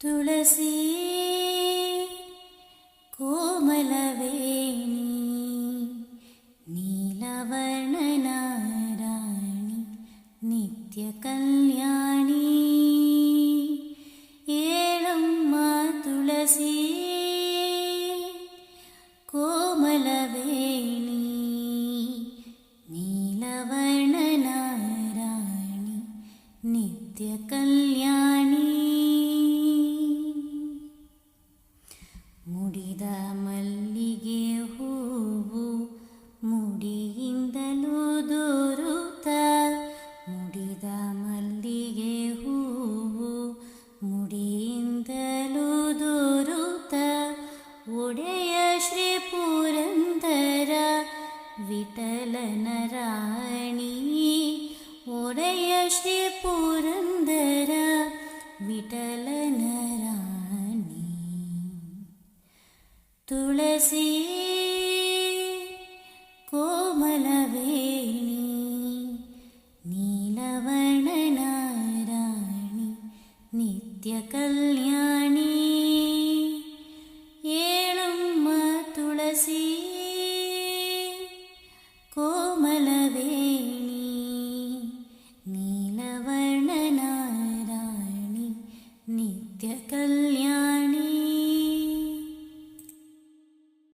ತುಳಸಿ ಕೋಮಲವೇಣಿ ನೀಲವರ್ಣನ ರಾಣಿ ನಿತ್ಯ ಕಲ್ಯಾಣಿ ಏಳಮ್ಮ ತುಳಸಿ ಕೋಮಲವೇಣಿ ನೀಲವರ್ಣನ ರಾಣಿ ನಿತ್ಯ ಕಲ್ಯಾಣಿ ಮುಡಿದ ಮಲ್ಲಿಗೆ ಹೂವು ಮುಡಿಯಿಂದಲೂ ದೂರುತ್ತ ಮುಡಿದ ಮಲ್ಲಿಗೆ ಹೂವು ಮುಡಿಯಿಂದಲೂ ದೂರುತ್ತ ಒಡೆಯ ಶ್ರೀ ಪುರಂದರ ವಿಠಲನ ರಾಣಿ ಒಡೆಯ ಶ್ರೀ ಪುರಂದರ ವಿಠಲನ ರಾಣಿ ತುಳಸಿ ಕೋಮಲವೇ